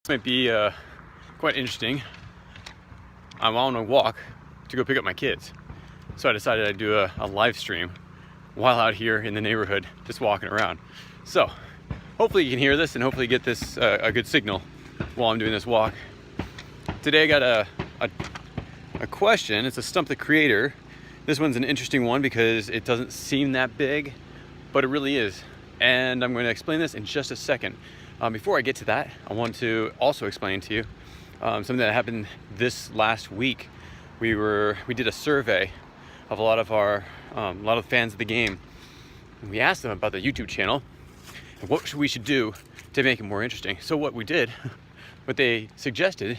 This might be quite interesting. I'm on a walk to go pick up my kids. So I decided I'd do a live stream while out here in the neighborhood, just walking around. So hopefully you can hear this and hopefully get this a good signal while I'm doing this walk. Today I got a question. It's a Stump the Creator. This one's an interesting one because it doesn't seem that big, but it really is. And I'm going to explain this in just a second. Before I get to that, I want to also explain to you something that happened this last week. We did a survey of a lot of fans of the game. And we asked them about the YouTube channel and what we should do to make it more interesting. So what we did, what they suggested,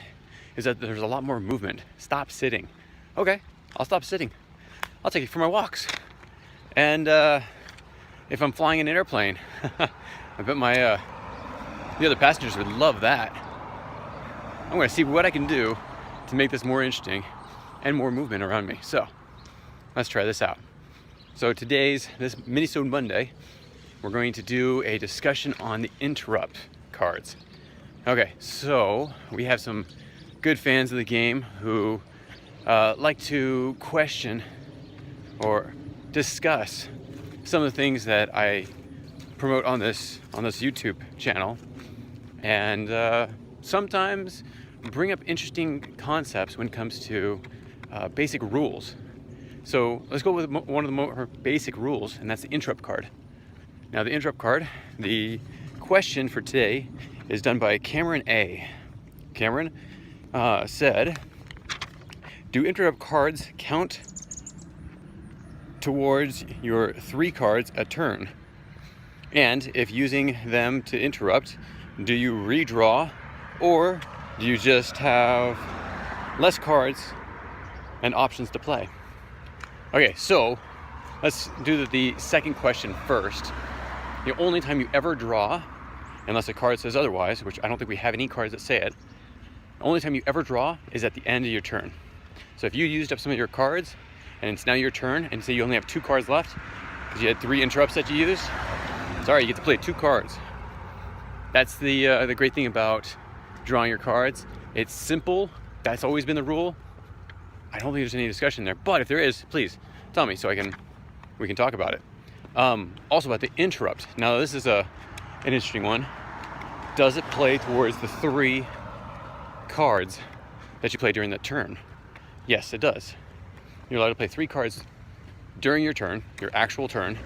is that there's a lot more movement. Stop sitting. Okay, I'll stop sitting. I'll take you for my walks. And if I'm flying an airplane, I bet the other passengers would love that. I'm gonna see what I can do to make this more interesting and more movement around me. So let's try this out. So this Minisode Monday, we're going to do a discussion on the interrupt cards. Okay, so we have some good fans of the game who like to question or discuss some of the things that I promote on this YouTube channel, and sometimes bring up interesting concepts when it comes to basic rules. So let's go with one of the more basic rules, and that's the interrupt card. Now the interrupt card, the question for today is done by Cameron A. Cameron said, do interrupt cards count towards your 3 cards a turn? And if using them to interrupt, do you redraw, or do you just have less cards and options to play? Okay, so let's do the second question first. The only time you ever draw, unless a card says otherwise, which I don't think we have any cards that say it, the only time you ever draw is at the end of your turn. So if you used up some of your cards and it's now your turn, and say you only have 2 cards left because you had 3 interrupts that you used, sorry, you get to play 2 cards. That's the great thing about drawing your cards. It's simple. That's always been the rule. I don't think there's any discussion there, but if there is, please tell me so we can talk about it. Also about the interrupt. Now this is an interesting one. Does it play towards the 3 cards that you play during that turn? Yes, it does. You're allowed to play 3 cards during your turn, your actual turn.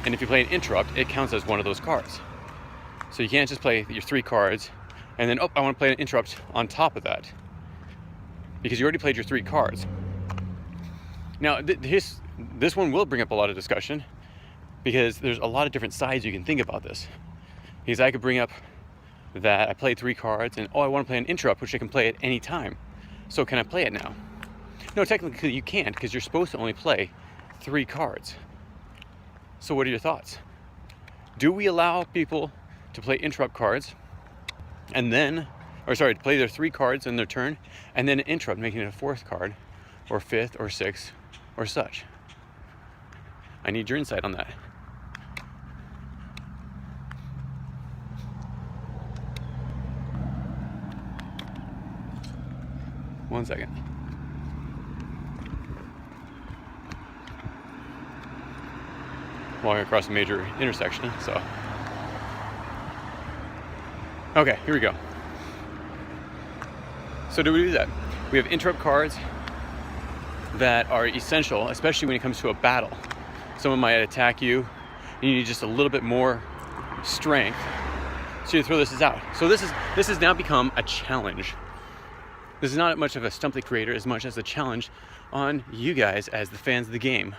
And if you play an interrupt, it counts as one of those cards. So you can't just play your 3 cards and then, oh, I want to play an interrupt on top of that, because you already played your 3 cards. Now, this one will bring up a lot of discussion, because there's a lot of different sides you can think about this. Because I could bring up that I played 3 cards and, oh, I want to play an interrupt, which I can play at any time. So can I play it now? No, technically you can't, because you're supposed to only play 3 cards. So what are your thoughts? Do we allow people to play interrupt cards and then, to play their 3 cards in their turn and then interrupt, making it a 4th card or 5th or 6th or such? I need your insight on that. One second. Walking across a major intersection, so. Okay, here we go. So do we do that? We have interrupt cards that are essential, especially when it comes to a battle. Someone might attack you, and you need just a little bit more strength, so you throw this out. So this has now become a challenge. This is not much of a Stump the Creator as much as a challenge on you guys as the fans of the game.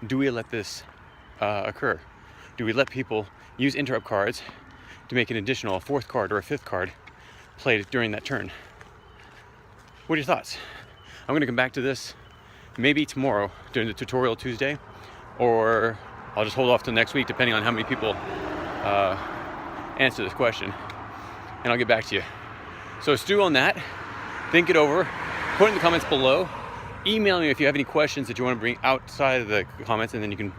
Do we let this occur? Do we let people use interrupt cards to make an additional 4th card or a 5th card played during that turn? What are your thoughts? I'm going to come back to this maybe tomorrow during the tutorial Tuesday, or I'll just hold off till next week depending on how many people answer this question, and I'll get back to you. So stew on that, think it over, put it in the comments below, email me if you have any questions that you want to bring outside of the comments, and then you can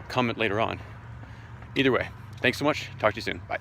comment later on. Either way, thanks so much. Talk to you soon. Bye.